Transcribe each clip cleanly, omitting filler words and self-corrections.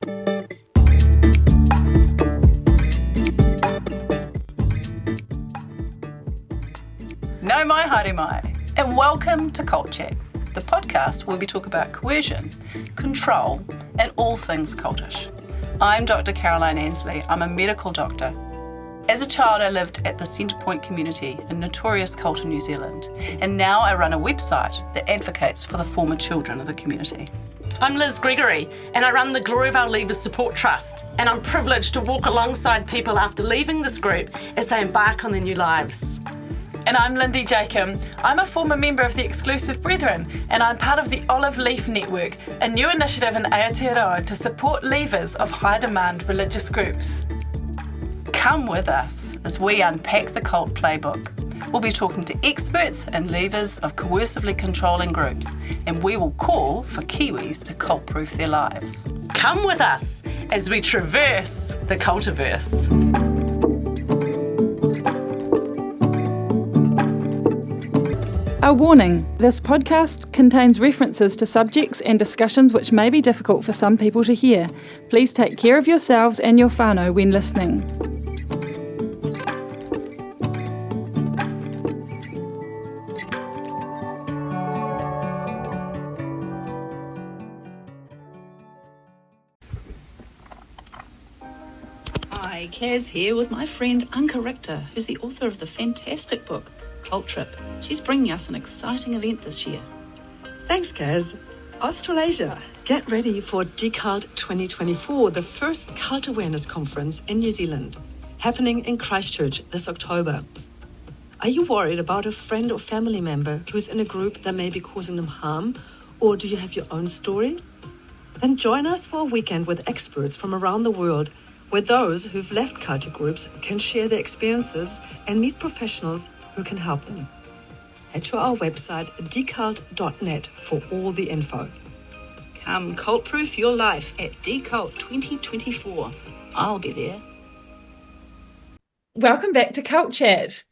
No mai haere mai, and welcome to Cult Chat, the podcast where we talk about coercion, control, and all things cultish. I'm Dr. Caroline Ansley. I'm a medical doctor. As a child, I lived at the Centrepoint community, a notorious cult in New Zealand, and now I run a website that advocates for the former children of the community. I'm Liz Gregory, and I run the Gloriavale Leavers Support Trust, and I'm privileged to walk alongside people after leaving this group as they embark on their new lives. And I'm Lindy Jacob. I'm a former member of the Exclusive Brethren, and I'm part of the Olive Leaf Network, a new initiative in Aotearoa to support leavers of high-demand religious groups. Come with us as we unpack the cult playbook. We'll be talking to experts and leavers of coercively controlling groups, and we will call for Kiwis to cult-proof their lives. Come with us as we traverse the cultiverse. A warning, this podcast contains references to subjects and discussions which may be difficult for some people to hear. Please take care of yourselves and your whānau when listening. Hi, Caz here with my friend Anka Richter, who's the author of the fantastic book, Cult Trip. She's bringing us an exciting event this year. Thanks, Caz. Australasia, get ready for Decult 2024, the first cult awareness conference in New Zealand, happening in Christchurch this October. Are you worried about a friend or family member who's in a group that may be causing them harm, or do you have your own story? Then join us for a weekend with experts from around the world, where those who've left cultic groups can share their experiences and meet professionals who can help them. Head to our website, decult.net, for all the info. Come cult-proof your life at Decult 2024. I'll be there. Welcome back to Cult Chat.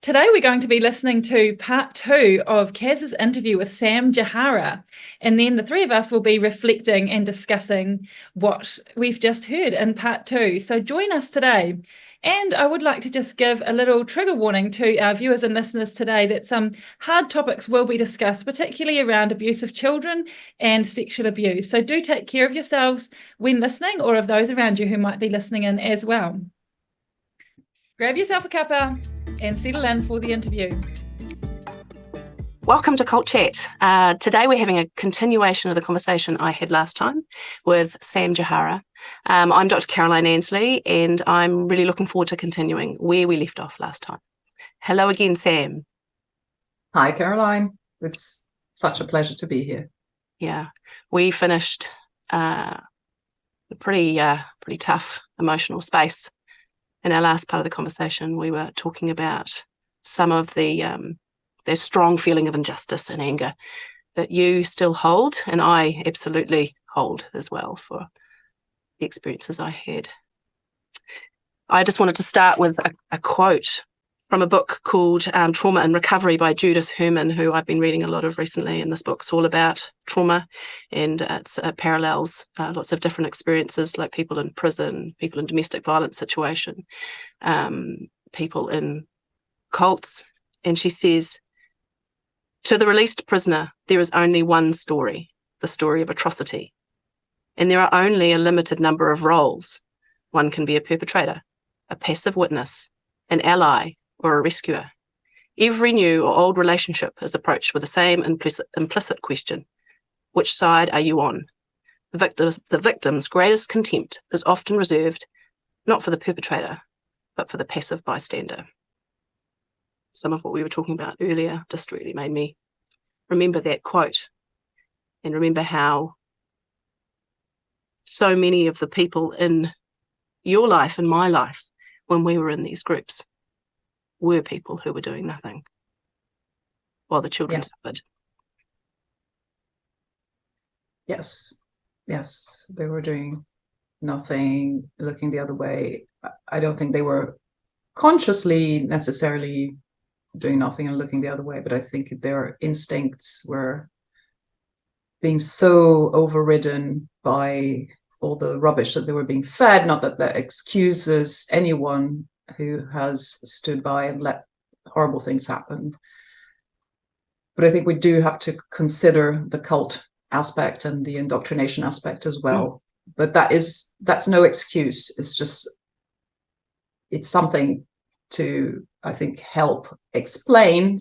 Today we're going to be listening to part 2 of Caz's interview with Sam Jahara, and then the three of us will be reflecting and discussing what we've just heard in part 2. So join us today. And I would like to just give a little trigger warning to our viewers and listeners today that some hard topics will be discussed, particularly around abuse of children and sexual abuse. So do take care of yourselves when listening, or of those around you who might be listening in as well. Grab yourself a cuppa and settle in for the interview. Welcome to Cult Chat. Today we're having a continuation of the conversation I had last time with Sam Jahara. I'm Dr. Caroline Ansley, and I'm really looking forward to continuing where we left off last time. Hello again, Sam. Hi, Caroline. It's such a pleasure to be here. Yeah, we finished a pretty tough emotional space. In our last part of the conversation, we were talking about some of their strong feeling of injustice and anger that you still hold, and I absolutely hold as well for the experiences I had. I just wanted to start with a quote from a book called Trauma and Recovery by Judith Herman, who I've been reading a lot of recently, and this book's all about trauma, and it parallels lots of different experiences, like people in prison, people in domestic violence situation, people in cults. And she says, "To the released prisoner, there is only one story, the story of atrocity. And there are only a limited number of roles. One can be a perpetrator, a passive witness, an ally, or a rescuer. Every new or old relationship is approached with the same implicit question: which side are you on? The victim's greatest contempt is often reserved not for the perpetrator, but for the passive bystander." Some of what we were talking about earlier just really made me remember that quote, and remember how so many of the people in your life and my life when we were in these groups were people who were doing nothing while the children suffered. Yes, they were doing nothing, looking the other way. I don't think they were consciously necessarily doing nothing and looking the other way, but I think their instincts were being so overridden by all the rubbish that they were being fed. Not that that excuses anyone who has stood by and let horrible things happen. But I think we do have to consider the cult aspect and the indoctrination aspect as well. But that's no excuse. It's something to, I think, help explain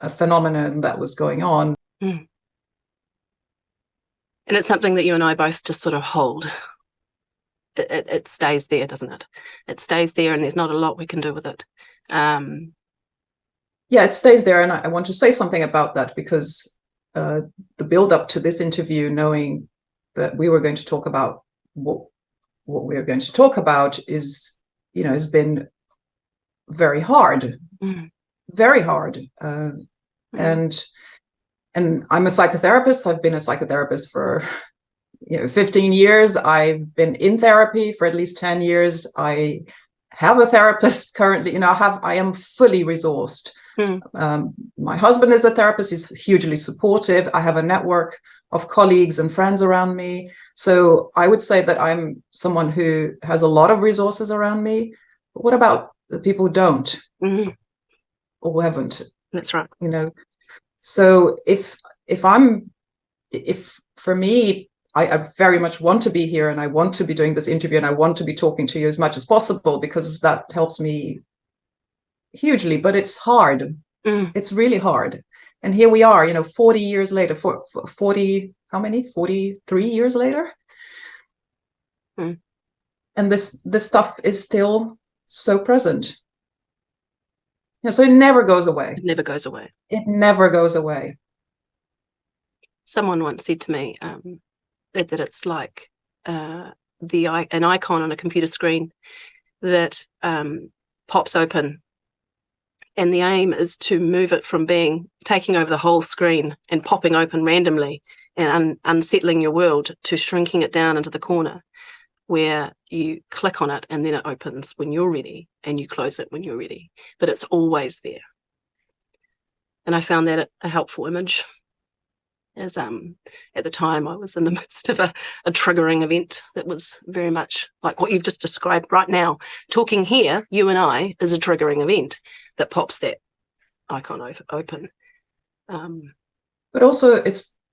a phenomenon that was going on. And it's something that you and I both just sort of hold. It stays there, doesn't it? It stays there, and there's not a lot we can do with it. Yeah, it stays there, and I want to say something about that, because the build up to this interview, knowing that we were going to talk about what we are going to talk about, has been very hard, very hard. And I'm a psychotherapist. I've been a psychotherapist for 15 years. I've been in therapy for at least 10 years. I have a therapist currently. I am fully resourced. My husband is a therapist. He's hugely supportive. I have a network of colleagues and friends around me. So I would say that I'm someone who has a lot of resources around me. But what about the people who don't or who haven't? That's right. So if for me, I very much want to be here, and I want to be doing this interview, and I want to be talking to you as much as possible, because that helps me hugely. But it's hard. It's really hard. And here we are, 40 years later, 43 years later. And this stuff is still so present. So it never goes away. It never goes away. It never goes away. Someone once said to me that it's like an icon on a computer screen that pops open, and the aim is to move it from taking over the whole screen and popping open randomly and unsettling your world, to shrinking it down into the corner where you click on it and then it opens when you're ready, and you close it when you're ready, but it's always there. And I found that a helpful image, as at the time I was in the midst of a triggering event that was very much like what you've just described right now. Talking here, you and I, is a triggering event that pops that icon open. But also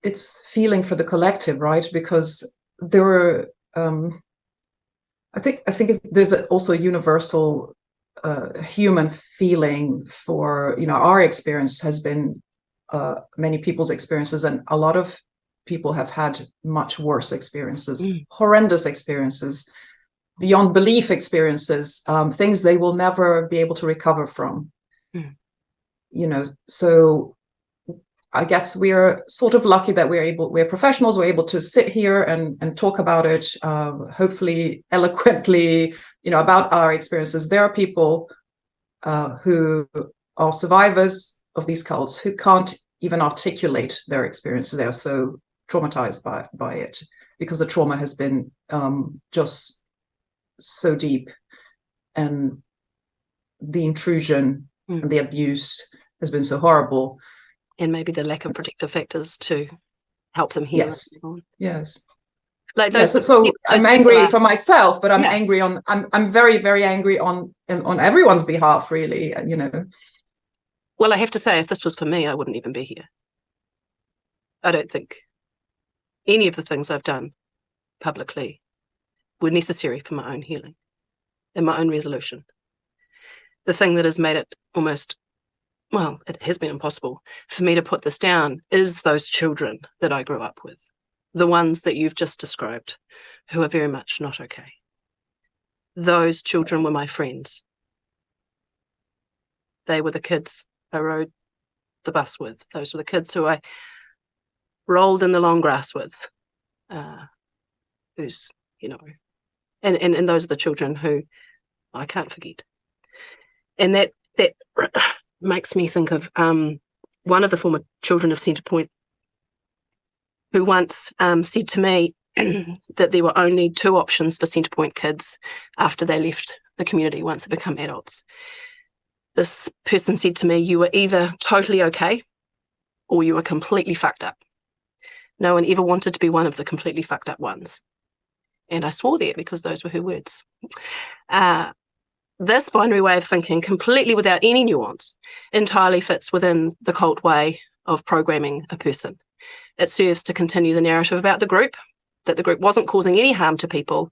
it's feeling for the collective, right? Because there were I think there's also a universal human feeling for, our experience has been many people's experiences, and a lot of people have had much worse experiences, horrendous experiences, beyond belief experiences, things they will never be able to recover from. So I guess we are sort of lucky that we're professionals, we're able to sit here and talk about it, hopefully eloquently, about our experiences. There are people who are survivors of these cults who can't even articulate their experiences. They're so traumatized by it, because the trauma has been just so deep, and the intrusion and the abuse has been so horrible. And maybe the lack of protective factors to help them heal. Yes. Like those, so I'm angry for myself, but I'm angry I'm very, very angry on everyone's behalf, really, Well, I have to say, if this was for me, I wouldn't even be here. I don't think any of the things I've done publicly were necessary for my own healing and my own resolution. The thing that has made it it has been impossible for me to put this down is those children that I grew up with, the ones that you've just described, who are very much not okay. Those children were my friends. They were the kids I rode the bus with. Those were the kids who I rolled in the long grass with, and those are the children who I can't forget. And that makes me think of one of the former children of Centrepoint, who once said to me that there were only two options for Centrepoint kids after they left the community once they become adults. This person said to me, you were either totally okay or you were completely fucked up. No one ever wanted to be one of the completely fucked up ones. And I swore there because those were her words. This binary way of thinking, completely without any nuance, entirely fits within the cult way of programming a person. It serves to continue the narrative about the group, that the group wasn't causing any harm to people.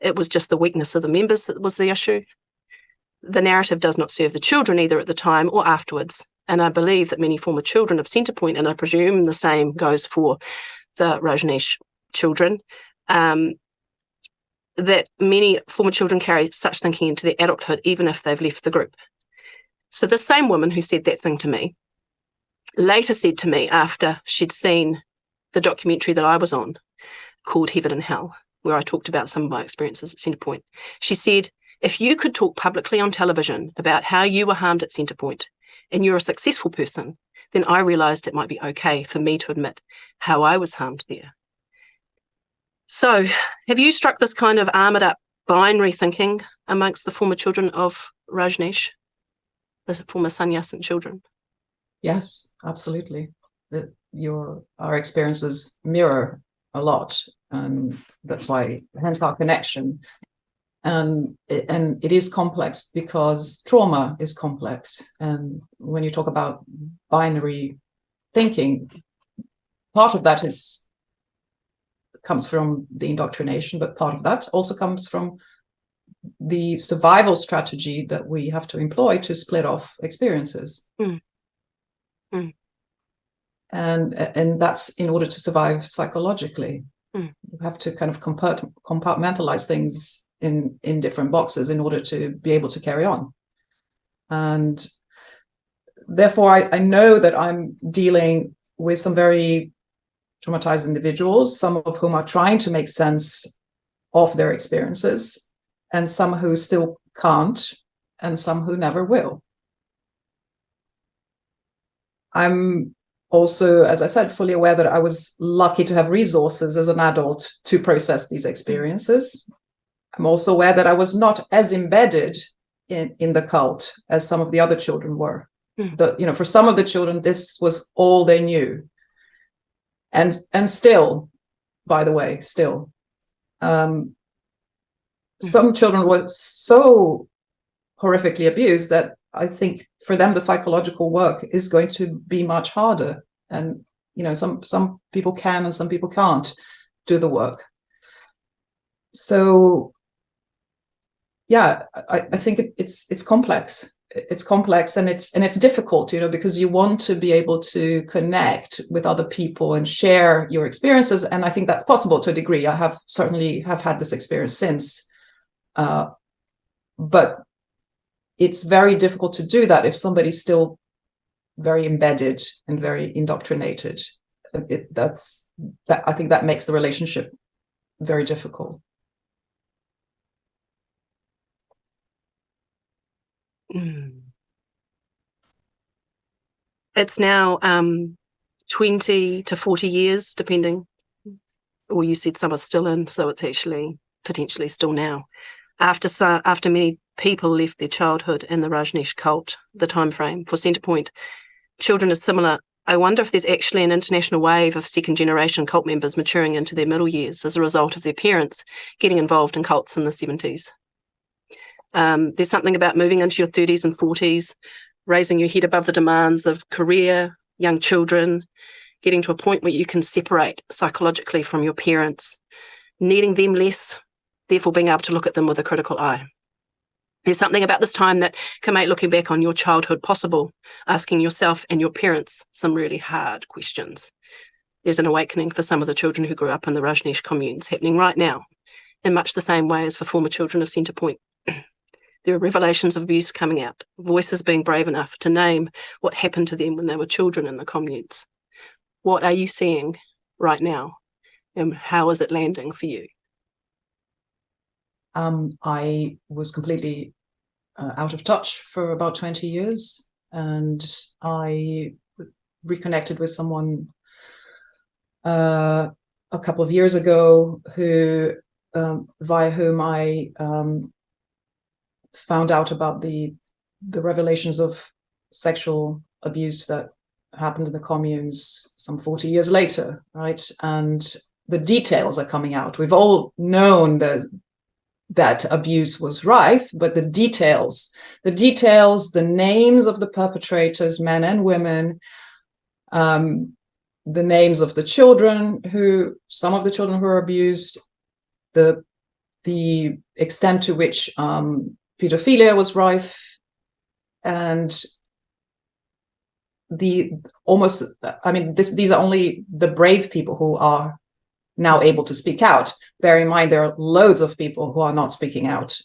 It was just the weakness of the members that was the issue. The narrative does not serve the children either at the time or afterwards. And I believe that many former children of Centrepoint, and I presume the same goes for the Rajneesh children, that many former children carry such thinking into their adulthood, even if they've left the group. So the same woman who said that thing to me later said to me, after she'd seen the documentary that I was on called Heaven and Hell, where I talked about some of my experiences at Centrepoint, she said, if you could talk publicly on television about how you were harmed at Centrepoint and you're a successful person, then I realised it might be okay for me to admit how I was harmed there. So have you struck this kind of armoured up binary thinking amongst the former children of Rajneesh, the former Sanyasin children? Yes, absolutely. Our experiences mirror a lot, and that's why, hence our connection. And it is complex because trauma is complex. And when you talk about binary thinking, part of that comes from the indoctrination, but part of that also comes from the survival strategy that we have to employ to split off experiences. Mm. Mm. And that's in order to survive psychologically. Mm. You have to kind of compartmentalize things in different boxes in order to be able to carry on. And therefore, I know that I'm dealing with some very traumatized individuals, some of whom are trying to make sense of their experiences, and some who still can't, and some who never will. I'm also, as I said, fully aware that I was lucky to have resources as an adult to process these experiences. I'm also aware that I was not as embedded in the cult as some of the other children were. Mm. For some of the children, this was all they knew. And still, by the way, some children were so horrifically abused that I think for them the psychological work is going to be much harder. And some people can and some people can't do the work. So yeah, I think it's complex. It's complex and it's difficult, because you want to be able to connect with other people and share your experiences. And I think that's possible to a degree. I have certainly had this experience since, but it's very difficult to do that if somebody's still very embedded and very indoctrinated. I think that makes the relationship very difficult. It's now 20 to 40 years, depending, or you said some are still in, so it's actually potentially still now. After many people left their childhood in the Rajneesh cult, the time frame for Centrepoint children is similar. I wonder if there's actually an international wave of second-generation cult members maturing into their middle years as a result of their parents getting involved in cults in the 70s. There's something about moving into your 30s and 40s, raising your head above the demands of career, young children, getting to a point where you can separate psychologically from your parents, needing them less, therefore being able to look at them with a critical eye. There's something about this time that can make looking back on your childhood possible, asking yourself and your parents some really hard questions. There's an awakening for some of the children who grew up in the Rajneesh communes happening right now, in much the same way as for former children of Centrepoint. There are revelations of abuse coming out, voices being brave enough to name what happened to them when they were children in the communes. What are you seeing right now, and how is it landing for you? I was completely out of touch for about 20 years, and I reconnected with someone a couple of years ago via whom I found out about the revelations of sexual abuse that happened in the communes some 40 years later, right? And the details are coming out. We've all known that abuse was rife, but the details, the names of the perpetrators, men and women, the names of the children some of the children who were abused, the extent to which pedophilia was rife, and these are only the brave people who are now able to speak out. Bear in mind, there are loads of people who are not speaking out.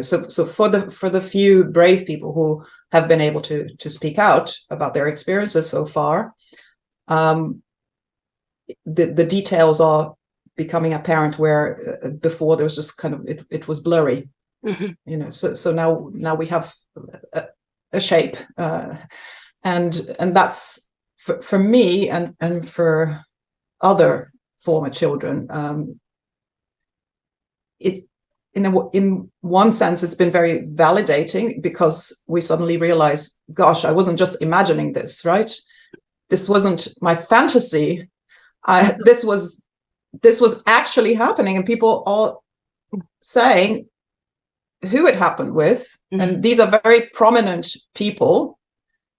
So for the few brave people who have been able to speak out about their experiences so far, the details are becoming apparent, where before there was just kind of it was blurry. Mm-hmm. So now we have a shape, and that's for me and for other former children. It's in one sense it's been very validating, because we suddenly realize, gosh, I wasn't just imagining this, right? This wasn't my fantasy. This was actually happening, and people all saying who it happened with. Mm-hmm. And these are very prominent people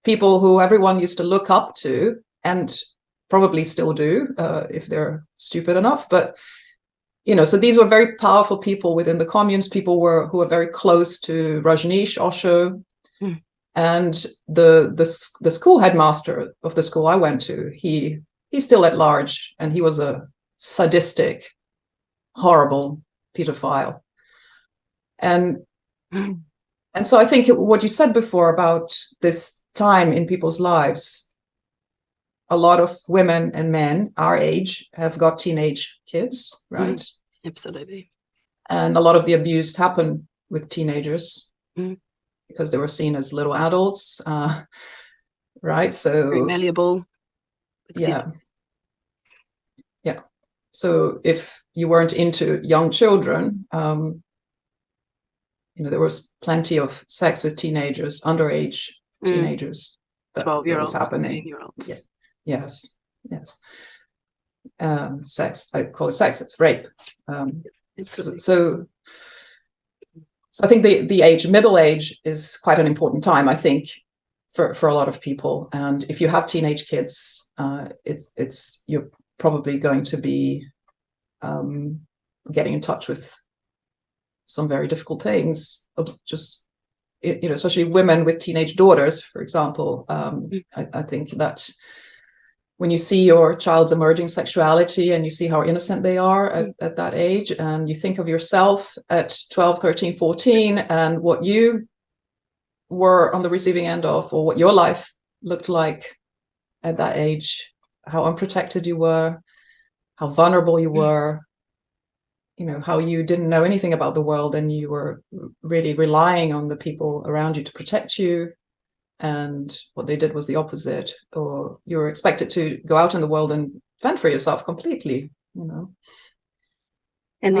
who everyone used to look up to, and probably still do if they're stupid enough. But so these were very powerful people within the communes, people who were very close to Rajneesh, Osho. Mm. And the school headmaster of the school I went to, he's still at large, and he was a sadistic, horrible pedophile. And so I think what you said before about this time in people's lives, a lot of women and men our age have got teenage kids, right? Mm, absolutely. And a lot of the abuse happened with teenagers because they were seen as little adults, right? So very malleable. Yeah. So if you weren't into young children, there was plenty of sex with teenagers, underage teenagers. 12-year-olds, was happening. 13-year-olds. Yeah. Yes. Sex, I call it sex, it's rape. So I think the middle age is quite an important time, I think, for a lot of people. And if you have teenage kids, you're probably going to be getting in touch with some very difficult things, just especially women with teenage daughters, for example. I think that when you see your child's emerging sexuality and you see how innocent they are at that age, and you think of yourself at 12, 13, 14, and what you were on the receiving end of, or what your life looked like at that age, how unprotected you were, how vulnerable you were, how you didn't know anything about the world, and you were really relying on the people around you to protect you, and what they did was the opposite, or you were expected to go out in the world and fend for yourself completely, And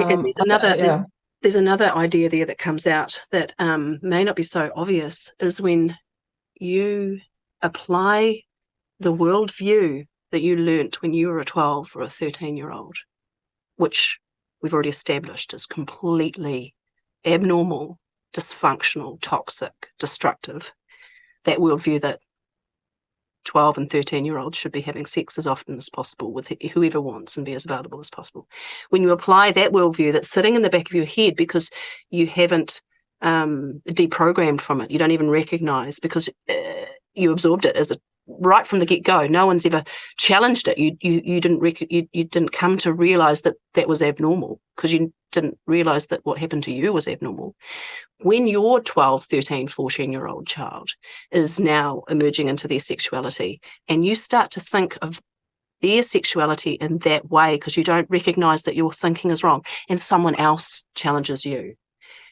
there's another idea there that comes out that may not be so obvious, is when you apply the worldview that you learnt when you were a 12 or a 13-year-old, which we've already established is completely abnormal, dysfunctional, toxic, destructive, that worldview that 12 and 13-year-olds should be having sex as often as possible with whoever wants and be as available as possible. When you apply that worldview that's sitting in the back of your head because you haven't deprogrammed from it, you don't even recognize, because you absorbed it as right from the get-go. No one's ever challenged it. You didn't come to realize that was abnormal, because you didn't realize that what happened to you was abnormal. When your 12, 13, 14-year-old child is now emerging into their sexuality, and you start to think of their sexuality in that way because you don't recognize that your thinking is wrong, and someone else challenges you,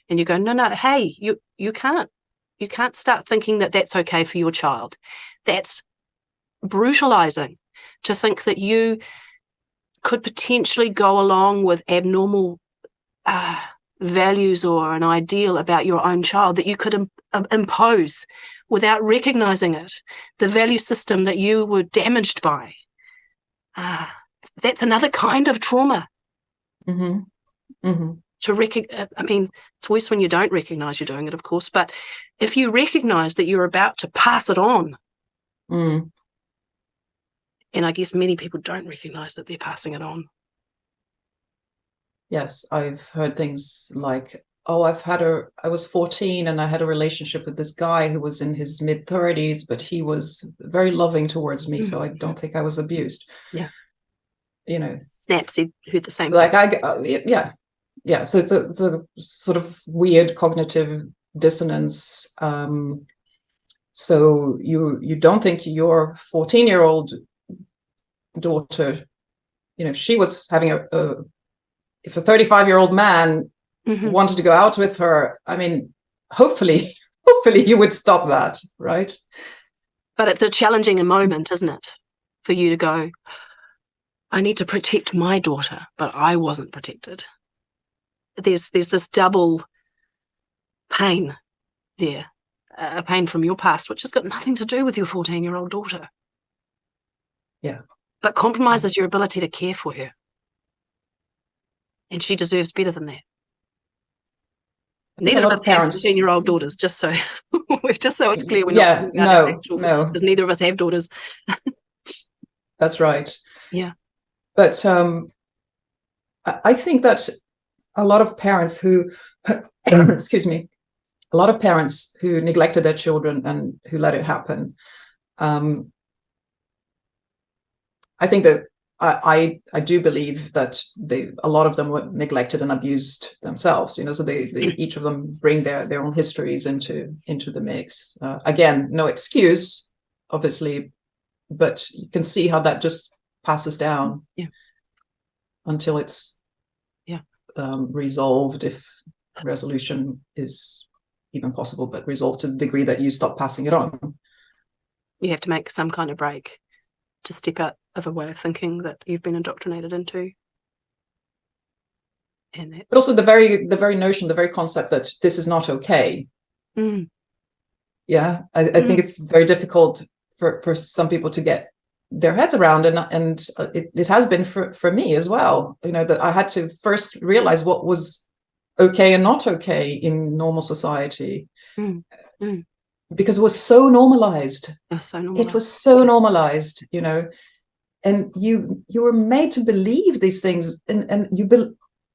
and you go, no, hey, you can't start thinking that that's okay for your child. That's brutalizing to think that you could potentially go along with abnormal values or an ideal about your own child that you could impose without recognizing it, the value system that you were damaged by. that's another kind of trauma. Mm-hmm. Mm-hmm. I mean, it's worse when you don't recognize you're doing it, of course, but if you recognize that you're about to pass it on, Mm. and I guess many people don't recognize that they're passing it on. Yes, I've heard things like, oh, I was 14 and I had a relationship with this guy who was in his mid-30s, but he was very loving towards me, so I don't think I was abused. Yeah. You know, Snaps, he heard the same like thing. yeah. So it's a sort of weird cognitive dissonance. So you don't think your 14-year-old daughter, if she was having if a 35-year-old man wanted to go out with her, I mean, hopefully you would stop that, right? But it's a challenging moment, isn't it, for you to go, I need to protect my daughter, but I wasn't protected. There's this double pain there, a pain from your past, which has got nothing to do with your 14-year-old daughter. Yeah. But compromises your ability to care for her. And she deserves better than that. Neither of us have 14-year-old daughters, just so it's clear we're not talking about actual, because neither of us have daughters. That's right. Yeah. But I think that a lot of parents who, excuse me, a lot of parents who neglected their children and who let it happen, I think that I do believe that a lot of them were neglected and abused themselves, so they each of them bring their own histories into the mix. Again, no excuse, obviously, but you can see how that just passes down until it's resolved, if resolution is even possible, but resolved to the degree that you stop passing it on. You have to make some kind of break to step out of a way of thinking that you've been indoctrinated into. But also the very notion, the very concept that this is not okay. Yeah, I think it's very difficult for some people to get their heads around, and it has been for me as well. That I had to first realize what was okay and not okay in normal society. Because it was so normalized. It was so normalized, and you were made to believe these things, and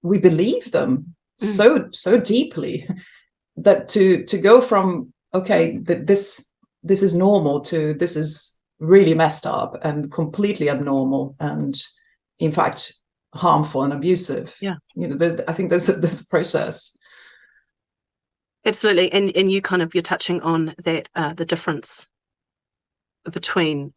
we believe them so deeply that to go from that this is normal to this is really messed up and completely abnormal and in fact harmful and abusive. Yeah, I think there's a process. Absolutely, and you're touching on that the difference between,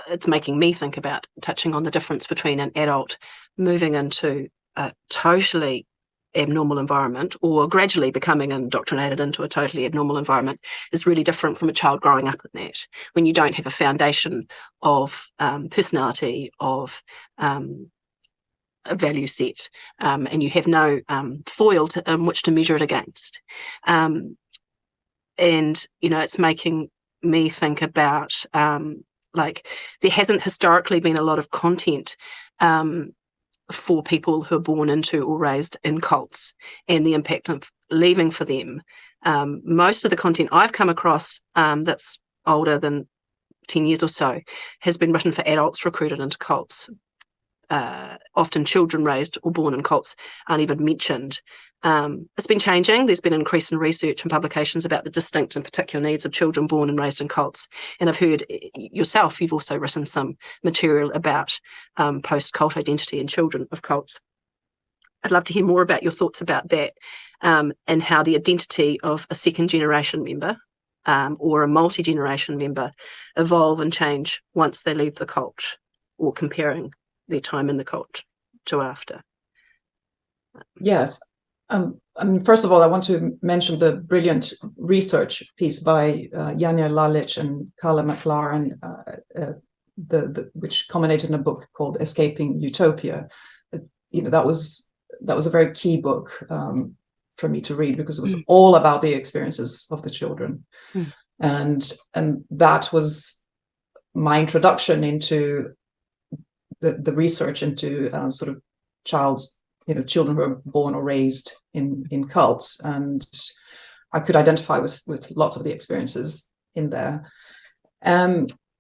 it's making me think about touching on the difference between an adult moving into a totally abnormal environment or gradually becoming indoctrinated into a totally abnormal environment is really different from a child growing up in that, when you don't have a foundation of personality, of a value set, and you have no foil in which to measure it against. And it's making me think about there hasn't historically been a lot of content for people who are born into or raised in cults and the impact of leaving for them. Most of the content I've come across that's older than 10 years or so has been written for adults recruited into cults. Often children raised or born in cults aren't even mentioned. It's been changing. There's been an increase in research and publications about the distinct and particular needs of children born and raised in cults. And I've heard yourself, you've also written some material about post-cult identity in children of cults. I'd love to hear more about your thoughts about that, and how the identity of a second-generation member or a multi-generation member evolve and change once they leave the cult, or comparing their time in the cult to after. Yes. First of all, I want to mention the brilliant research piece by Janja Lalich and Carla McLaren, which culminated in a book called Escaping Utopia. That was a very key book for me to read, because it was all about the experiences of the children, and that was my introduction into the research into sort of children who are born or raised in cults, and I could identify with lots of the experiences in there.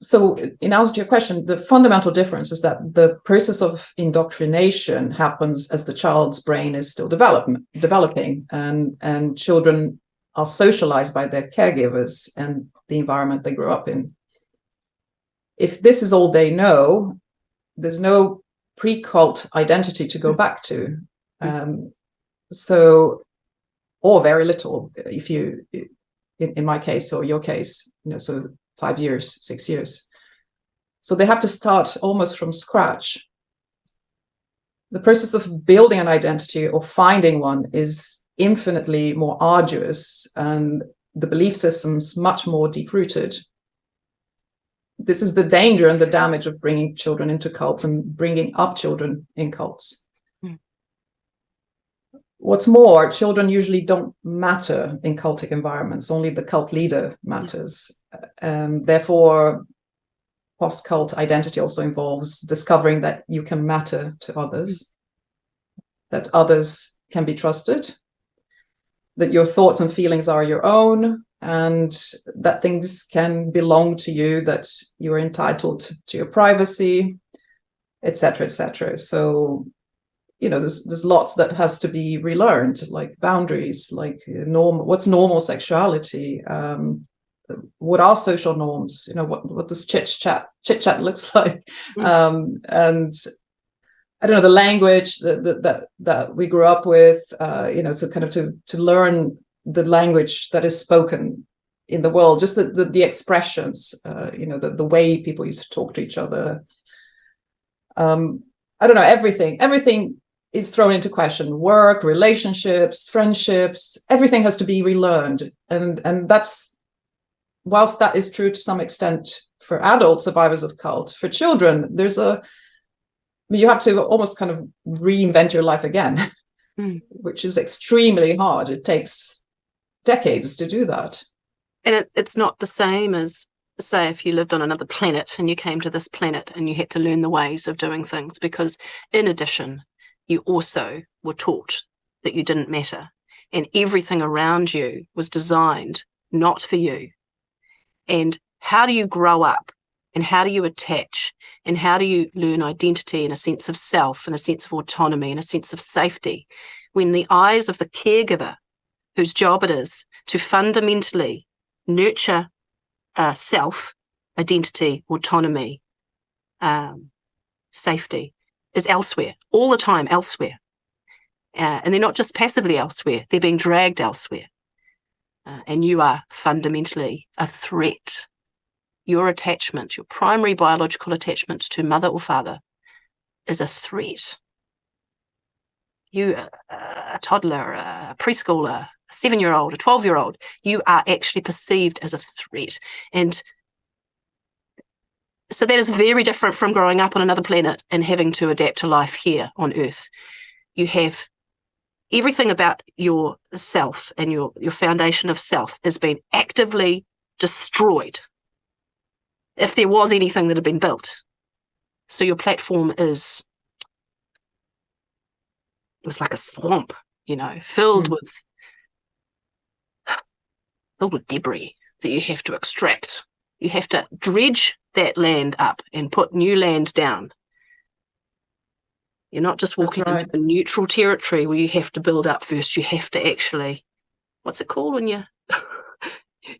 So in answer to your question, the fundamental difference is that the process of indoctrination happens as the child's brain is still developing, and children are socialized by their caregivers and the environment they grew up in. If this is all they know, there's no pre-cult identity to go back to. Or very little, if you, in my case or your case, so 5 years, 6 years. So they have to start almost from scratch. The process of building an identity or finding one is infinitely more arduous, and the belief system's much more deep-rooted. This is the danger and the damage of bringing children into cults and bringing up children in cults. What's more, children usually don't matter in cultic environments. Only the cult leader matters. Therefore, post-cult identity also involves discovering that you can matter to others, that others can be trusted, that your thoughts and feelings are your own, and that things can belong to you, that you're entitled to your privacy, etc., etc. So, there's lots that has to be relearned, like boundaries, like what's normal sexuality, what are social norms, what does chit chat looks like, and I don't know, the language that we grew up with, so kind of to learn the language that is spoken in the world, just the expressions, the way people used to talk to each other. I don't know, everything is thrown into question. Work, relationships, friendships, everything has to be relearned. And that's, whilst that is true to some extent for adult survivors of cult, for children, you have to almost kind of reinvent your life again, which is extremely hard. It takes decades to do that. And it's not the same as, say, if you lived on another planet and you came to this planet and you had to learn the ways of doing things, because in addition, you also were taught that you didn't matter, and everything around you was designed not for you. And how do you grow up, and how do you attach, and how do you learn identity and a sense of self and a sense of autonomy and a sense of safety when the eyes of the caregiver, whose job it is to fundamentally nurture self, identity, autonomy, safety, is elsewhere, all the time elsewhere. And they're not just passively elsewhere, they're being dragged elsewhere. And you are fundamentally a threat. Your attachment, your primary biological attachment to mother or father, is a threat. You, a toddler, a preschooler, a 7-year-old, a 12-year-old, you are actually perceived as a threat. And so that is very different from growing up on another planet and having to adapt to life here on Earth. You have everything about your self and your foundation of self has been actively destroyed, if there was anything that had been built. So your platform is like a swamp, filled with debris that you have to extract. You have to dredge that land up and put new land down. You're not just walking into neutral territory where you have to build up first. You have to actually, what's it called when you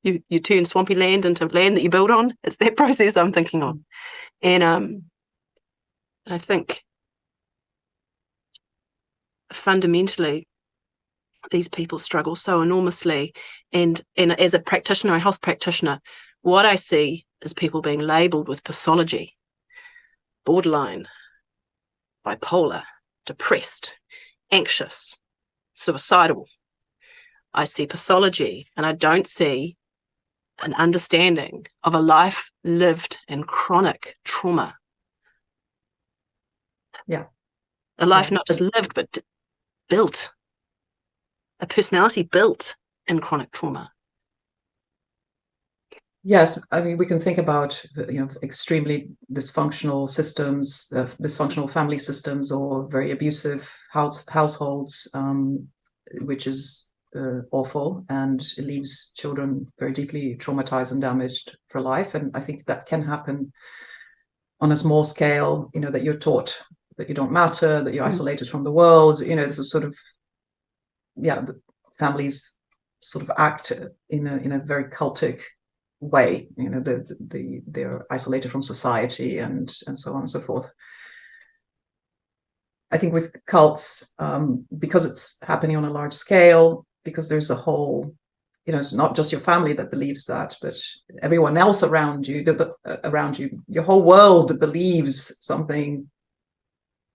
you turn swampy land into land that you build on? It's that process I'm thinking of. And I think fundamentally these people struggle so enormously. And as a practitioner, a health practitioner, what I see is people being labelled with pathology, borderline, bipolar, depressed, anxious, suicidal. I see pathology, and I don't see an understanding of a life lived in chronic trauma. Yeah. A life not just lived, but built. A personality built in chronic trauma. Yes, I mean, we can think about, extremely dysfunctional systems, dysfunctional family systems, or very abusive households, which is awful, and it leaves children very deeply traumatized and damaged for life. And I think that can happen on a small scale, that you're taught that you don't matter, that you're isolated from the world. This is sort of, the families sort of act in a very cultic way. They're isolated from society and so on and so forth. I think with cults, because it's happening on a large scale, because there's a whole, it's not just your family that believes that, but everyone else around you, your whole world believes something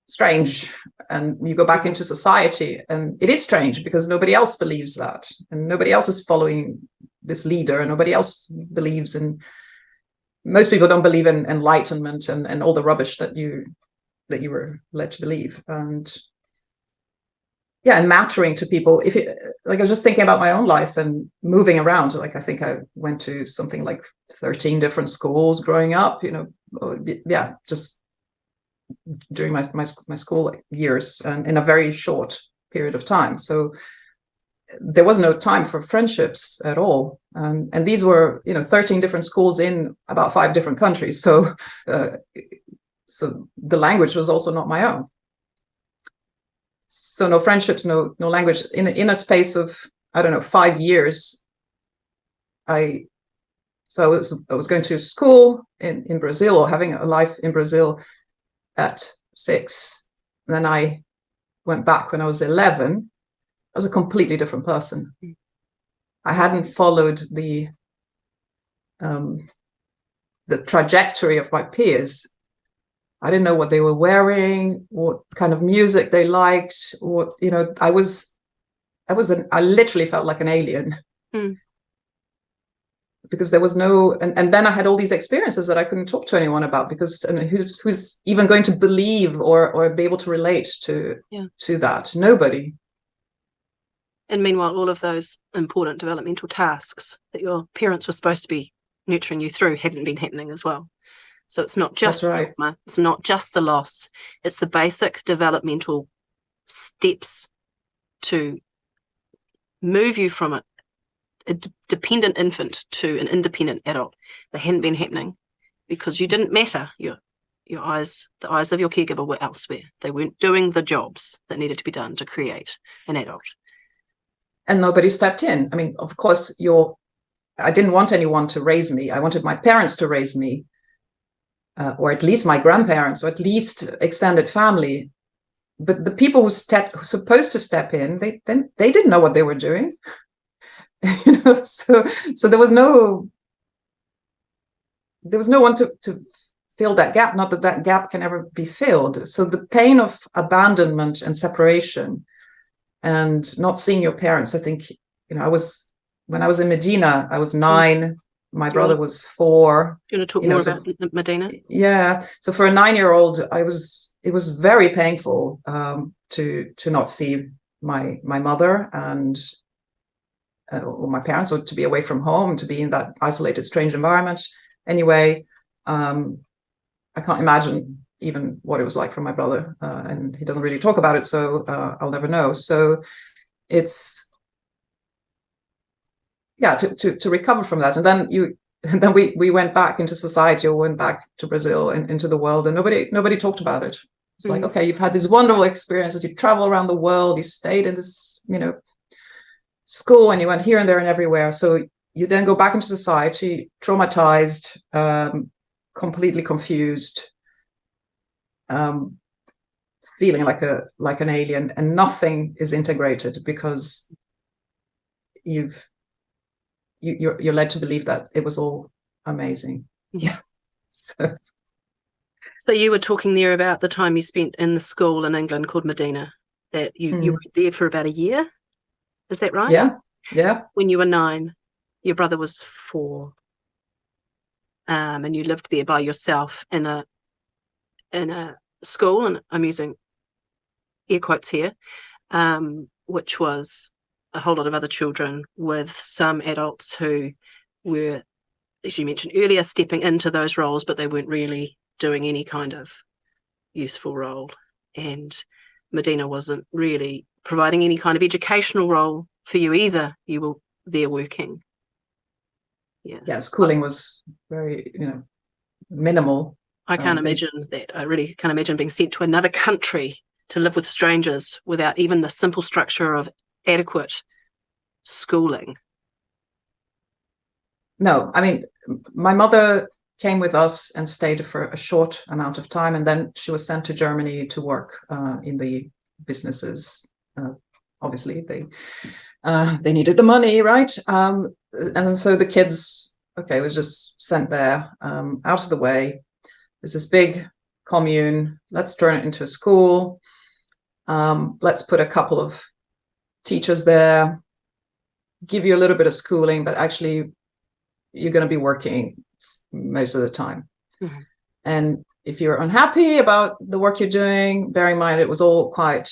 strange, and you go back into society and it is strange because nobody else believes that, and nobody else is following this leader, and nobody else believes in, most people don't believe in enlightenment and all the rubbish that you were led to believe. And mattering to people. If it, like, I was just thinking about my own life and moving around. Like, I think I went to something like 13 different schools growing up, just during my school years, and in a very short period of time. So there was no time for friendships at all. And these were, 13 different schools in about 5 different countries. So the language was also not my own. So no friendships, no language. In a space of, I don't know, 5 years, I was going to school in Brazil, or having a life in Brazil at 6. Then I went back when I was 11. I was a completely different person. I hadn't followed the trajectory of my peers. I didn't know what they were wearing, what kind of music they liked, or I literally felt like an alien. Because there was no, and then I had all these experiences that I couldn't talk to anyone about, because who's even going to believe or be able to relate to that? Nobody. And meanwhile, all of those important developmental tasks that your parents were supposed to be nurturing you through hadn't been happening as well. So it's not just trauma, it's not just the loss, it's the basic developmental steps to move you from a dependent infant to an independent adult that hadn't been happening because you didn't matter. The eyes of your caregiver were elsewhere. They weren't doing the jobs that needed to be done to create an adult. And nobody stepped in. I mean, of course, I didn't want anyone to raise me. I wanted my parents to raise me, or at least my grandparents, or at least extended family. But the people who were supposed to step in, they didn't know what they were doing. So there was no one to fill that gap. Not that gap can ever be filled. So the pain of abandonment and separation, and not seeing your parents. I think when I was in Medina, I was 9. My brother was 4. Do you want to talk more about Medina? Yeah. So for a 9-year-old, it was very painful to not see my mother and or my parents, or to be away from home, to be in that isolated, strange environment. Anyway, I can't imagine even what it was like for my brother, and he doesn't really talk about it, so I'll never know. So it's to recover from that, and then we went back into society, or went back to Brazil and into the world, and nobody talked about it. It's like, okay, you've had these wonderful experiences, you travel around the world, you stayed in this school, and you went here and there and everywhere. So you then go back into society, traumatized, completely confused, feeling like an alien, and nothing is integrated because you're led to believe that it was all amazing. Yeah. So you were talking there about the time you spent in the school in England called Medina, that you were there for about a year. Is that right? Yeah. When you were 9, your brother was 4, and you lived there by yourself in a school, and I'm using air quotes here, which was a whole lot of other children with some adults who were as you mentioned earlier, stepping into those roles, but they weren't really doing any kind of useful role. And Medina wasn't really providing any kind of educational role for you either. You were there working. Yeah, schooling was very, minimal. I can't imagine that. I really can't imagine being sent to another country to live with strangers without even the simple structure of adequate schooling. No, I mean, my mother came with us and stayed for a short amount of time, and then she was sent to Germany to work in the businesses. Obviously, they needed the money, right? And so the kids, was just sent there, out of the way. There's this big commune. Let's turn it into a school. Let's put a couple of teachers there, give you a little bit of schooling, but actually you're going to be working most of the time. Mm-hmm. And if you're unhappy about the work you're doing, bear in mind it was all quite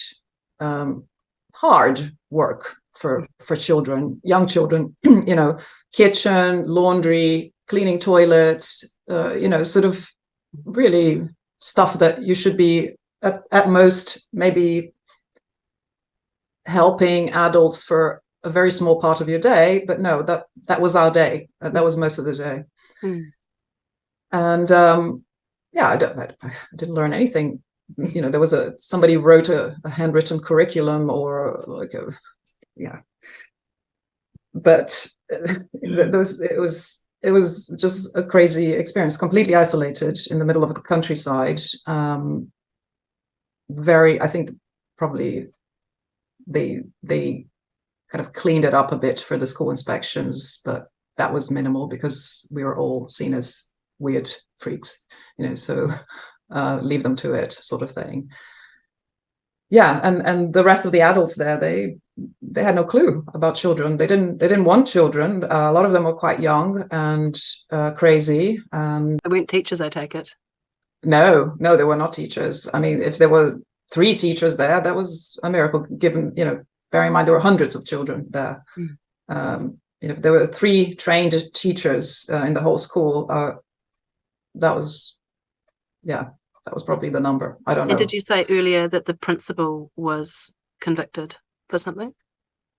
hard work for children, young children, kitchen, laundry, cleaning toilets, sort of really stuff that you should be at most maybe helping adults for a very small part of your day, but no, that was our day. That was most of the day. And I didn't learn anything. There was somebody wrote a handwritten curriculum or but it was just a crazy experience, completely isolated in the middle of the countryside. I think probably they kind of cleaned it up a bit for the school inspections, but that was minimal because we were all seen as weird freaks, so leave them to it, sort of thing. Yeah, and the rest of the adults there, they had no clue about children. They didn't want children. A lot of them were quite young and crazy. And they weren't teachers, I take it. No, they were not teachers. I mean, if there were 3 teachers there, that was a miracle, given, bear in mind there were hundreds of children there. If there were 3 trained teachers in the whole school, that was probably the number. I don't know. And did you say earlier that the principal was convicted for something?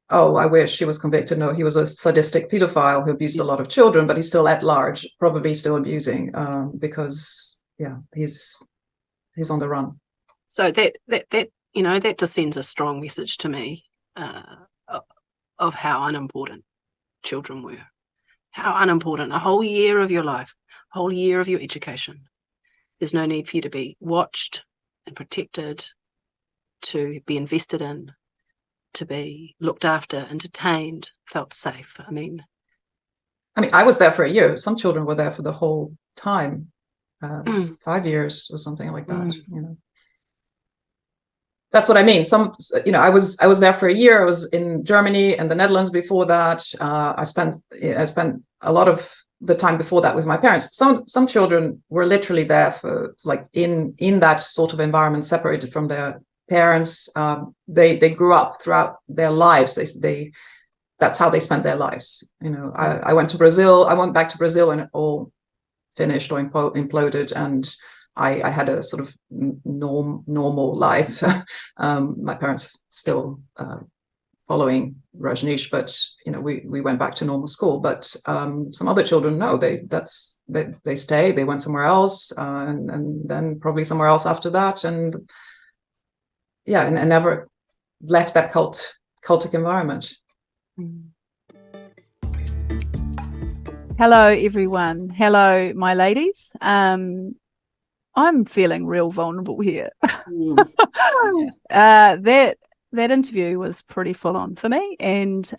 Oh, I wish he was convicted. No, he was a sadistic pedophile who abused a lot of children, but he's still at large, probably still abusing, because he's on the run. So that just sends a strong message to me of how unimportant children were. How unimportant. A whole year of your life, a whole year of your education. There's no need for you to be watched and protected, to be invested in, to be looked after, entertained, felt safe. I mean, I was there for a year. Some children were there for the whole time, 5 years or something like that. That's what I mean. I was there for a year. I was in Germany and the Netherlands before that. I spent a lot of the time before that with my parents. Some children were literally there for in that sort of environment, separated from their parents. They grew up throughout their lives. That's how they spent their lives. I went to Brazil. I went back to Brazil and it all finished or imploded, and I had a sort of normal life. My parents still following Rajneesh, but we went back to normal school. But some other children, no, they stay. They went somewhere else, and then probably somewhere else after that, and never left that cultic environment. Hello, everyone. Hello, my ladies. I'm feeling real vulnerable here. That interview was pretty full on for me. And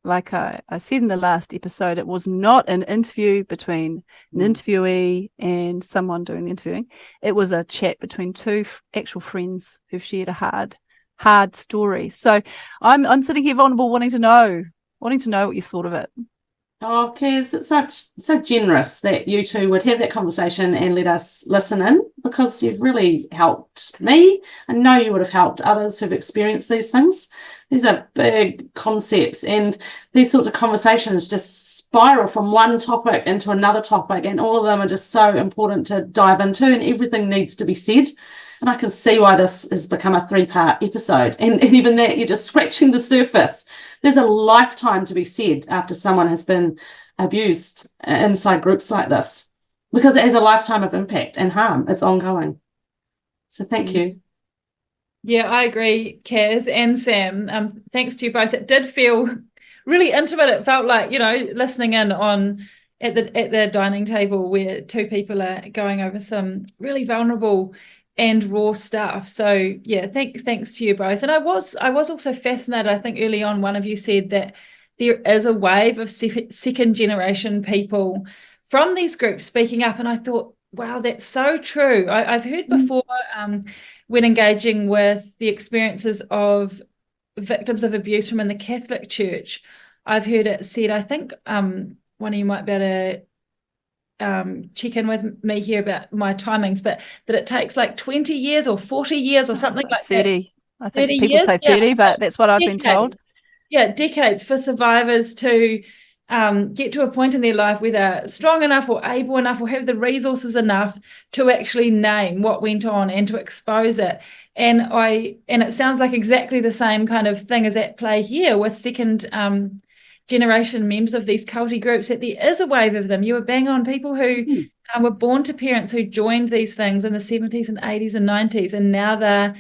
like I said in the last episode, it was not an interview between an interviewee and someone doing the interviewing. It was a chat between 2 actual friends who've shared a hard story. So I'm sitting here vulnerable, wanting to know what you thought of it. Oh, Kaz, it's so generous that you two would have that conversation and let us listen in, because you've really helped me. I know you would have helped others who've experienced these things. These are big concepts, and these sorts of conversations just spiral from one topic into another topic, and all of them are just so important to dive into, and everything needs to be said. And I can see why this has become a 3-part episode. And even that, you're just scratching the surface. There's a lifetime to be said after someone has been abused inside groups like this, because it has a lifetime of impact and harm. It's ongoing. So thank you. Yeah, I agree, Caz and Sam. Thanks to you both. It did feel really intimate. It felt like, listening in at the dining table where two people are going over some really vulnerable and raw stuff. So yeah, thanks to you both. And I was also fascinated. I think early on one of you said that there is a wave of second generation people from these groups speaking up, and I thought, wow, that's so true. I've heard before when engaging with the experiences of victims of abuse from in the Catholic Church, I've heard it said, I think one of you might be able to check in with me here about my timings, but that it takes like 20 years or 40 years or something like 30. That. I think 30 people years? say 30, but that's what I've been told. Yeah, decades for survivors to get to a point in their life where they're strong enough or able enough or have the resources enough to actually name what went on and to expose it. And it sounds like exactly the same kind of thing is at play here with second generation members of these culty groups, that there is a wave of them. You were bang on, people who were born to parents who joined these things in the 70s and 80s and 90s, and now they're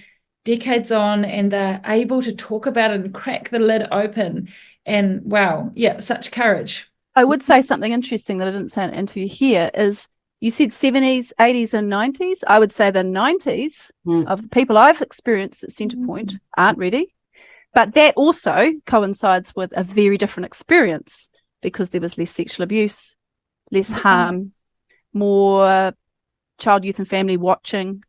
decades on and they're able to talk about it and crack the lid open. And wow, yeah, such courage. I would say something interesting that I didn't say in an interview here is, you said 70s, 80s and 90s. I would say the 90s of the people I've experienced at Centrepoint aren't ready. But that also coincides with a very different experience, because there was less sexual abuse, less harm, more child, youth and family watching,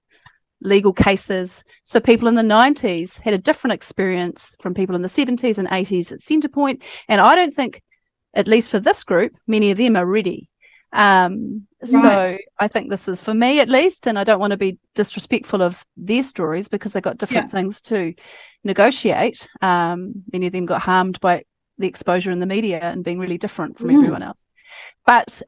legal cases. So people in the 90s had a different experience from people in the 70s and 80s at Centrepoint. And I don't think, at least for this group, many of them are ready. So I think this is, for me at least, and I don't want to be disrespectful of their stories because they got different things to negotiate. Many of them got harmed by the exposure in the media and being really different from everyone else. But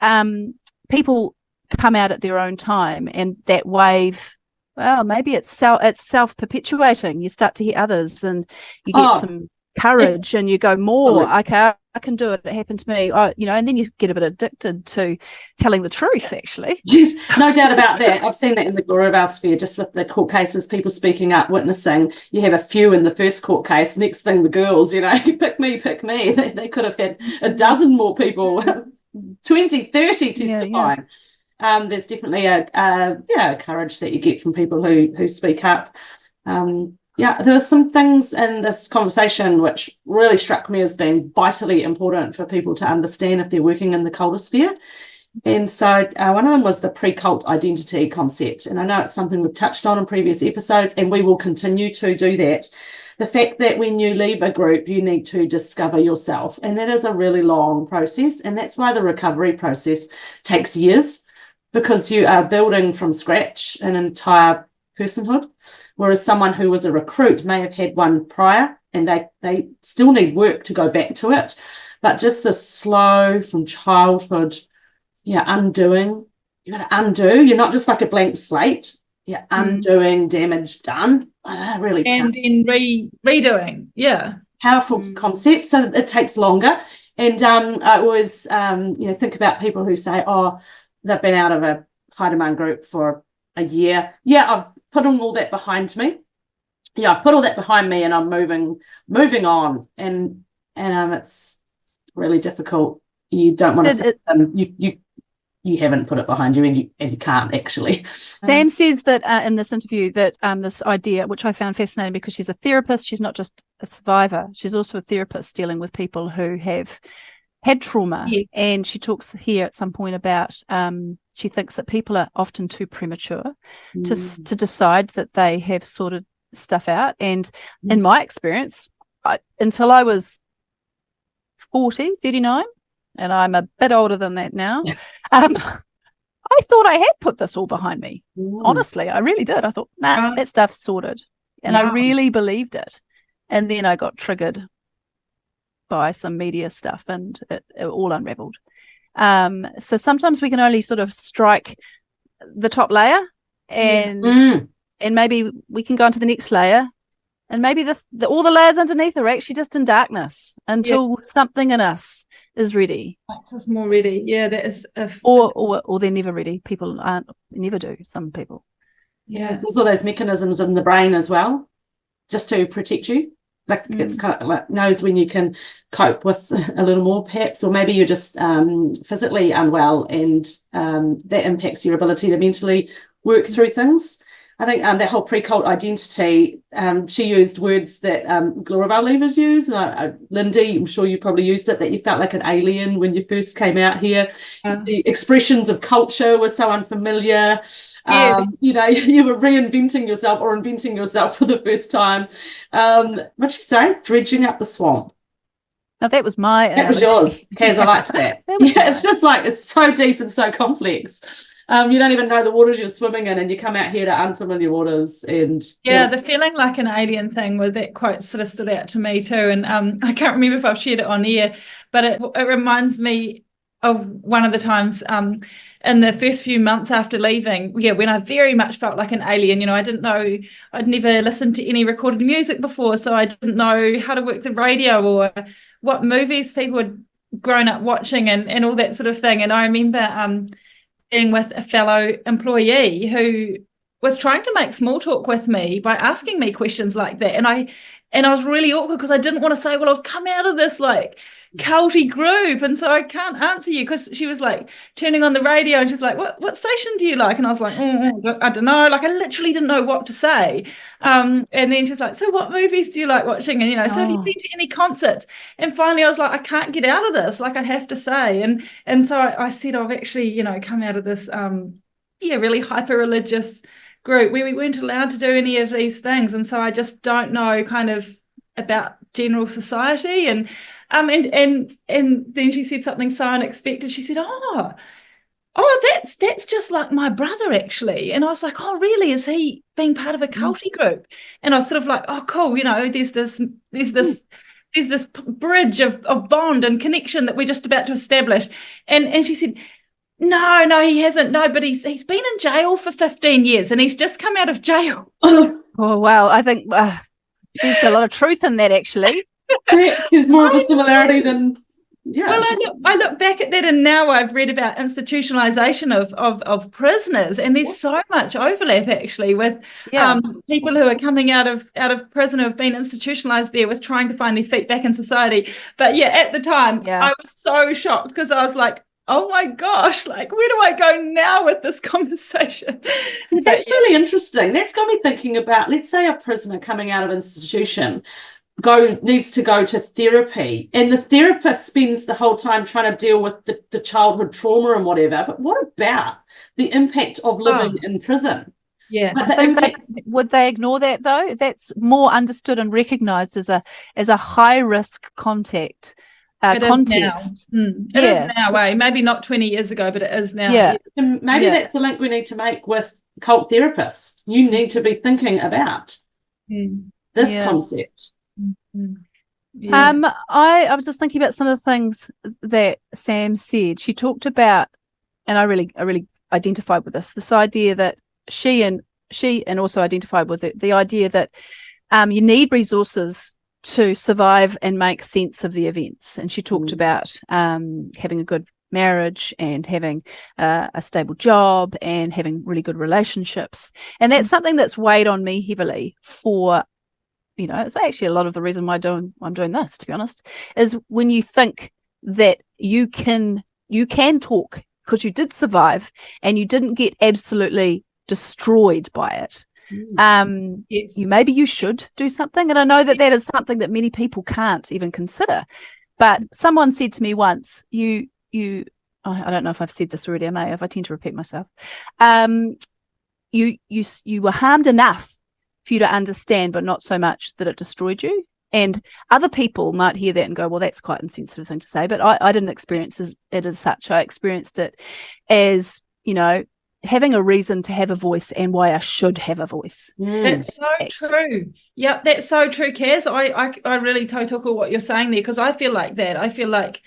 people come out at their own time, and that wave, well, maybe it's self-perpetuating. You start to hear others and you get some courage and you go more, okay, I can do it. It happened to me, and then you get a bit addicted to telling the truth, actually. Yes, no doubt about that. I've seen that in the Gloriavale sphere, just with the court cases, people speaking up, witnessing. You have a few in the first court case, next thing the girls, pick me. They could have had a dozen more people, 20, 30 testifying. There's definitely a courage that you get from people who speak up. There were some things in this conversation which really struck me as being vitally important for people to understand if they're working in the cultosphere. And so one of them was the pre-cult identity concept. And I know it's something we've touched on in previous episodes, and we will continue to do that. The fact that when you leave a group, you need to discover yourself. And that is a really long process. And that's why the recovery process takes years, because you are building from scratch an entire personhood, whereas someone who was a recruit may have had one prior, and they still need work to go back to it. But just the slow from childhood, undoing. You got to undo. You're not just like a blank slate. You're undoing damage done. Really, and then redoing. Powerful concept. So it takes longer. And I always think about people who say, they've been out of a high demand group for a year. I've put all that behind me. I've put all that behind me, and I'm moving on. And it's really difficult. You don't want to say you haven't put it behind you, and you can't actually. Sam says that in this interview that this idea, which I found fascinating, because she's a therapist, she's not just a survivor, she's also a therapist dealing with people who have had trauma. And she talks here at some point about she thinks that people are often too premature to decide that they have sorted stuff out. And in my experience, until I was 39, and I'm a bit older than that now, I thought I had put this all behind me. Honestly, I really did. I thought, nah, that stuff's sorted. And I really believed it. And then I got triggered by some media stuff, and it all unraveled. So sometimes we can only sort of strike the top layer, and maybe we can go into the next layer, and maybe all the layers underneath are actually just in darkness until something in us is ready. Makes us more ready. Yeah, that is. Or they're never ready. People never do. Some people. Yeah, there's all those mechanisms in the brain as well, just to protect you. Like it's kind of like knows when you can cope with a little more, perhaps, or maybe you're just physically unwell, and that impacts your ability to mentally work through things. I think that whole pre-cult identity, she used words that Glorabelle leaders use. Lindy, I'm sure you probably used it, that you felt like an alien when you first came out here. The expressions of culture were so unfamiliar. You know, you were reinventing yourself or inventing yourself for the first time. What'd she say? Dredging up the swamp. Now that was my That was yours, Caz. I liked that. It's just like, it's so deep and so complex. You don't even know the waters you're swimming in, and you come out here to unfamiliar waters. And the feeling like an alien thing, was that quote sort of stood out to me too. And I can't remember if I've shared it on air, but it reminds me of one of the times in the first few months after leaving, when I very much felt like an alien. You know, I didn't know, I'd never listened to any recorded music before, so I didn't know how to work the radio or what movies people had grown up watching and all that sort of thing. And I remember being with a fellow employee who was trying to make small talk with me by asking me questions like that. And I was really awkward because I didn't want to say, well, I've come out of this like culty group, and so I can't answer you, because she was like turning on the radio and she's like, what station do you like? And I was like, I don't know, like I literally didn't know what to say. And then she's like, so what movies do you like watching? And, you know, so have you been to any concerts? And finally I was like, I can't get out of this, like I have to say. And so I said, I've actually, you know, come out of this really hyper religious group where we weren't allowed to do any of these things, and so I just don't know kind of about general society. And then she said something so unexpected. She said, oh, that's just like my brother actually. And I was like, oh really, is he being part of a culty group? And I was sort of like, oh cool, you know, there's this bridge of bond and connection that we're just about to establish. And she said, no, he hasn't. No, but he's been in jail for 15 years and he's just come out of jail. Oh wow, I think there's a lot of truth in that actually. Perhaps there's more of a similarity than Well, I look back at that, and now I've read about institutionalization of prisoners, and there's so much overlap actually with people who are coming out of prison who have been institutionalized there with trying to find their feet back in society. But at the time I was so shocked because I was like, oh my gosh, like where do I go now with this conversation? That's really interesting. That's got me thinking about, let's say a prisoner coming out of institution needs to go to therapy, and the therapist spends the whole time trying to deal with the childhood trauma and whatever. But what about the impact of living in prison? Yeah, would they ignore that though? That's more understood and recognised as a high risk context. Context. It is now, maybe not 20 years ago, but it is now. Yeah. And maybe that's the link we need to make with cult therapists. You need to be thinking about this concept. I was just thinking about some of the things that Sam said. She talked about, and I really identified with this idea that she also identified with the idea that you need resources to survive and make sense of the events. And she talked about having a good marriage and having a stable job and having really good relationships. And that's something that's weighed on me heavily for, you know, it's actually a lot of the reason why I'm doing this, to be honest, is when you think that you can talk because you did survive and you didn't get absolutely destroyed by it. Maybe you should do something. And I know that is something that many people can't even consider. But someone said to me once, I don't know if I've said this already, I may have, I tend to repeat myself. You were harmed enough for you to understand, but not so much that it destroyed you. And other people might hear that and go, well, that's quite an insensitive thing to say. But I didn't experience it as such. I experienced it as, having a reason to have a voice and why I should have a voice. That's so true. Yeah, that's so true, Caz. I really tautoko what you're saying there, because I feel like that. I feel like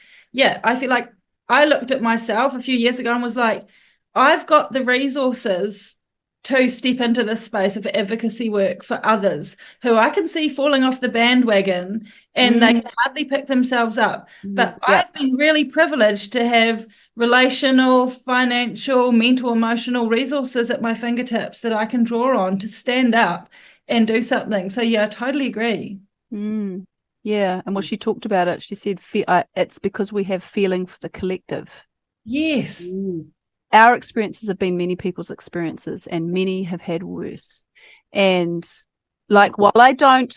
I looked at myself a few years ago and was like, I've got the resources to step into this space of advocacy work for others who I can see falling off the bandwagon and they can hardly pick themselves up. But I've been really privileged to have relational, financial, mental, emotional resources at my fingertips that I can draw on to stand up and do something. So yeah, I totally agree. Yeah, and when she talked about it, she said it's because we have feeling for the collective. Yes. Our experiences have been many people's experiences, and many have had worse. And while I don't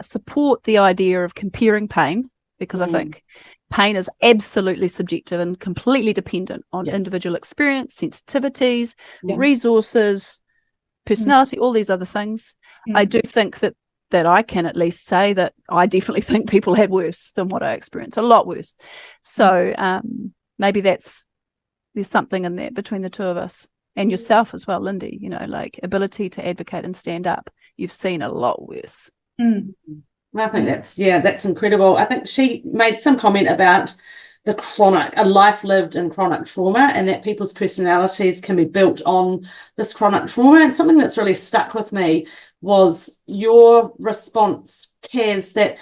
support the idea of comparing pain, because I think pain is absolutely subjective and completely dependent on individual experience, sensitivities, resources, personality, all these other things. I do think that I can at least say that I definitely think people had worse than what I experienced, a lot worse. So maybe there's something in there between the two of us, and yourself as well, Lindy, ability to advocate and stand up. You've seen a lot worse. I think that's incredible. I think she made some comment about a life lived in chronic trauma, and that people's personalities can be built on this chronic trauma. And something that's really stuck with me was your response, Caz, that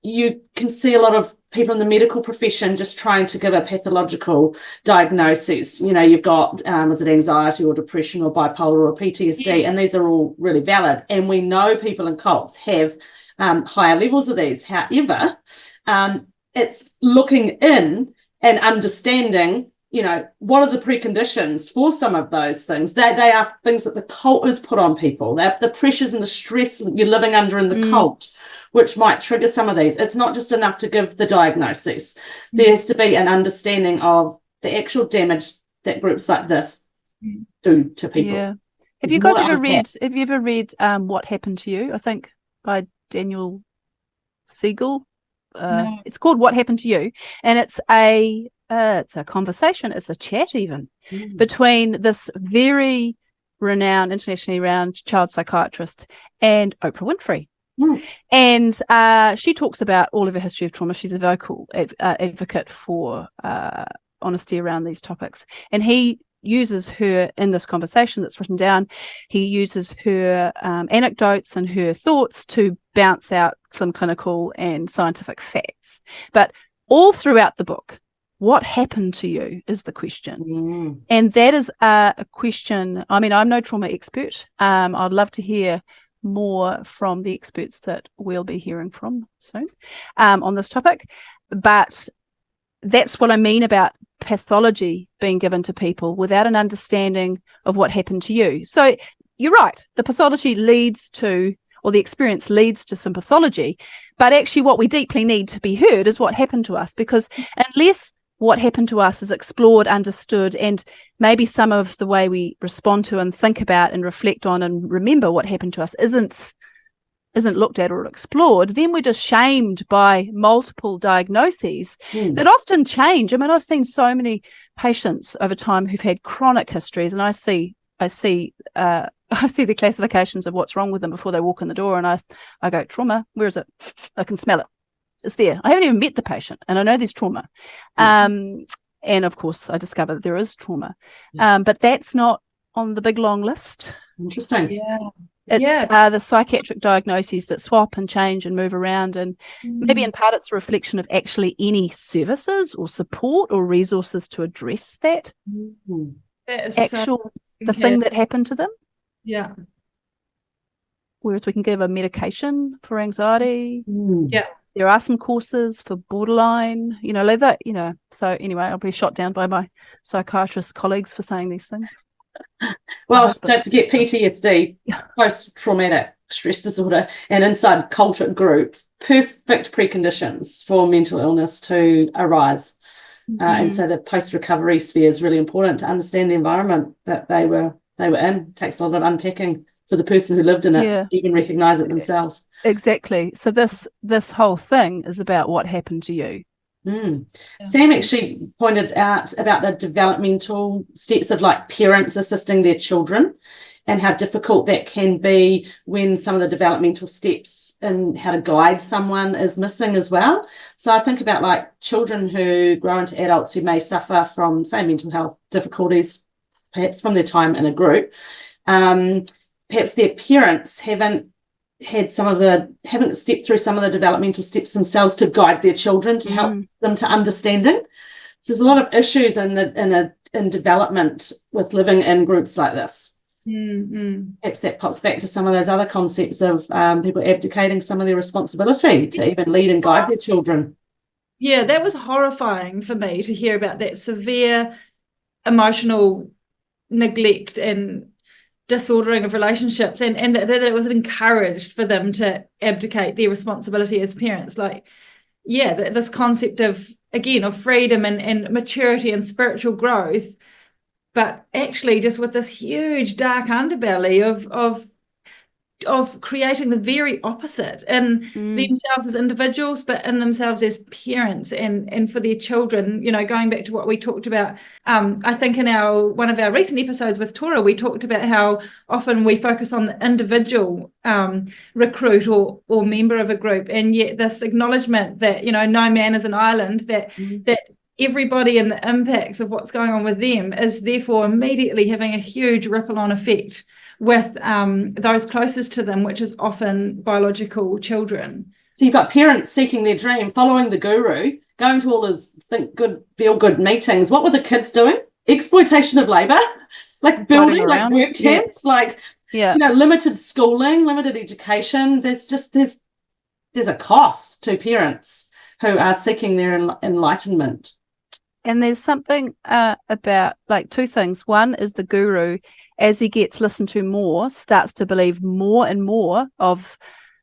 you can see a lot of people in the medical profession just trying to give a pathological diagnosis. You've got, is it anxiety or depression or bipolar or PTSD, and these are all really valid. And we know people in cults have higher levels of these. However, it's looking in and understanding, what are the preconditions for some of those things. They are things that the cult has put on people. They're the pressures and the stress you're living under in the cult, which might trigger some of these. It's not just enough to give the diagnosis. There has to be an understanding of the actual damage that groups like this do to people. Yeah. Have you guys ever read What Happened to You? I think by Daniel Siegel. No. It's called What Happened to You, and it's a conversation, it's a chat even between this very renowned, internationally renowned child psychiatrist and Oprah Winfrey. And she talks about all of her history of trauma. She's a vocal advocate for honesty around these topics, and he uses her in this conversation that's written down. He uses her anecdotes and her thoughts to bounce out some clinical and scientific facts. But all throughout the book, what happened to you is the question. And that is a question. I mean, I'm no trauma expert. I'd love to hear more from the experts that we'll be hearing from soon on this topic. But that's what I mean about pathology being given to people without an understanding of what happened to you. So you're right, the pathology leads to, or the experience leads to some pathology, but actually what we deeply need to be heard is what happened to us, because unless what happened to us is explored, understood, and maybe some of the way we respond to and think about and reflect on and remember what happened to us isn't looked at or explored, then we're just shamed by multiple diagnoses that often change. I mean, I've seen so many patients over time who've had chronic histories, and I see the classifications of what's wrong with them before they walk in the door, and I go, trauma, where is it? I can smell it. It's there. I haven't even met the patient, and I know there's trauma. And of course, I discover that there is trauma. But that's not on the big long list. Interesting. Yeah. It's the psychiatric diagnoses that swap and change and move around, and maybe in part it's a reflection of actually any services or support or resources to address that That is the thing that happened to them. Yeah. Whereas we can give a medication for anxiety. Yeah. There are some courses for borderline, like that, So anyway, I'll be shot down by my psychiatrist colleagues for saying these things. Well, don't forget PTSD, post-traumatic stress disorder, and inside cultic groups, perfect preconditions for mental illness to arise. And so the post-recovery sphere is really important to understand the environment that they were in. It takes a lot of unpacking. for the person who lived in it Yeah. to even recognise it themselves. Exactly. So this whole thing is about what happened to you. Sam actually pointed out about the developmental steps of like parents assisting their children and how difficult that can be when some of the developmental steps and how to guide someone is missing as well. So I think about like children who grow into adults who may suffer from, say, mental health difficulties, perhaps from their time in a group. Perhaps their parents haven't stepped through some of the developmental steps themselves to guide their children to help them to understanding. So there's a lot of issues in development with living in groups like this. Perhaps that pops back to some of those other concepts of people abdicating some of their responsibility to even lead and guide their children. Yeah, that was horrifying for me to hear about that severe emotional neglect and disordering of relationships, and that it was encouraged for them to abdicate their responsibility as parents. Like, yeah, this concept of, again, of freedom and maturity and spiritual growth, but actually just with this huge dark underbelly of creating the very opposite in themselves as individuals, but in themselves as parents and for their children. You know, going back to what we talked about, I think in one of our recent episodes with Tora, we talked about how often we focus on the individual recruit or member of a group, and yet this acknowledgement that, you know, no man is an island, that everybody and the impacts of what's going on with them is therefore immediately having a huge ripple-on effect with those closest to them, which is often biological children. So you've got parents seeking their dream, following the guru, going to all his feel-good meetings. What were the kids doing? Exploitation of labour, like building, like work camps, you know, limited schooling, limited education. There's a cost to parents who are seeking their enlightenment. And there's something about, like, two things. One is the guru, as he gets listened to more, starts to believe more and more of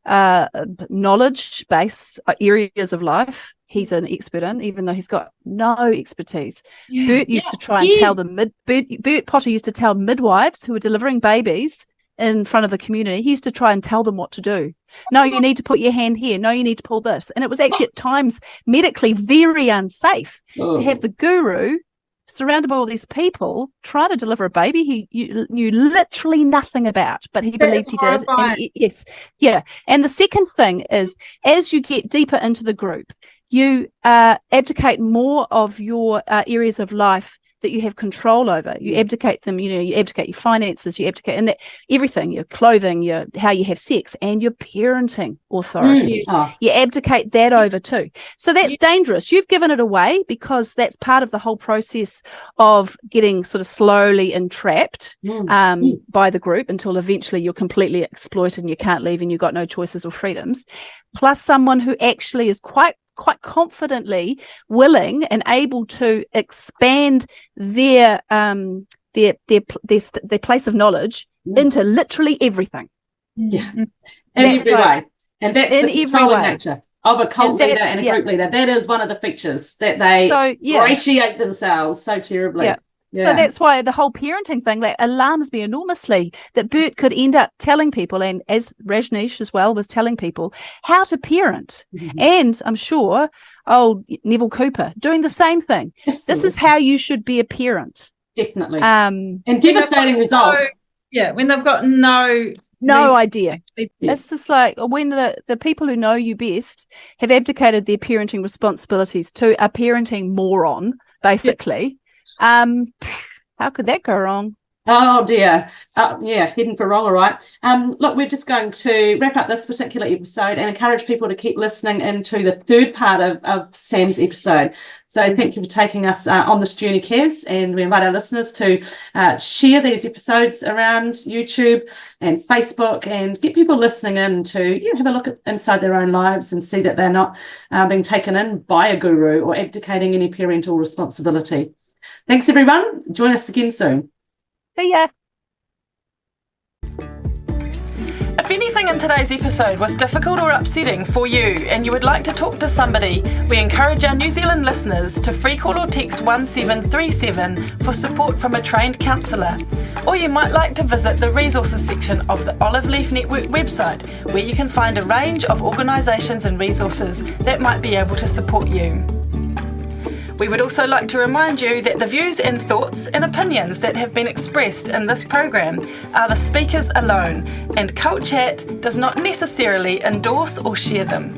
knowledge-based areas of life he's an expert in, even though he's got no expertise. Bert used to try and tell them, Bert Potter used to tell midwives who were delivering babies in front of the community, he used to try and tell them what to do. No, you need to put your hand here. No, you need to pull this. And it was actually at times medically very unsafe to have the guru surrounded by all these people try to deliver a baby he knew literally nothing about, but he believed he did. And yes. Yeah. And the second thing is, as you get deeper into the group, you abdicate more of your areas of life that you have control over. You abdicate them, you know, you abdicate your finances, you abdicate and that everything, your clothing, your how you have sex, and your parenting authority. You abdicate that over too. So that's dangerous. You've given it away because that's part of the whole process of getting sort of slowly entrapped by the group until eventually you're completely exploited and you can't leave and you've got no choices or freedoms. Plus someone who actually is quite confidently willing and able to expand their place of knowledge into literally everything. In every way. And that's the controlling nature of a cult leader and a group leader. That is one of the features, that they ingratiate themselves so terribly. So that's why the whole parenting thing, that alarms me enormously, that Bert could end up telling people, and as Rajneesh as well was telling people, how to parent. And I'm sure Neville Cooper doing the same thing. Absolutely. This is how you should be a parent. Definitely. And devastating result. When they've got no idea. It's just like when the people who know you best have abdicated their parenting responsibilities to a parenting moron, basically. How could that go wrong? Oh dear. Heading for wrong, all right. Look, we're just going to wrap up this particular episode and encourage people to keep listening into the third part of Sam's episode. So thank you for taking us on this journey, Caz, and we invite our listeners to share these episodes around YouTube and Facebook and get people listening in to have a look inside their own lives and see that they're not being taken in by a guru or abdicating any parental responsibility. Thanks, everyone. Join us again soon. See ya. If anything something in today's episode was difficult or upsetting for you and you would like to talk to somebody, we encourage our New Zealand listeners to free call or text 1737 for support from a trained counsellor. Or you might like to visit the resources section of the Olive Leaf Network website, where you can find a range of organisations and resources that might be able to support you. We would also like to remind you that the views and thoughts and opinions that have been expressed in this program are the speakers alone, and Cult Chat does not necessarily endorse or share them.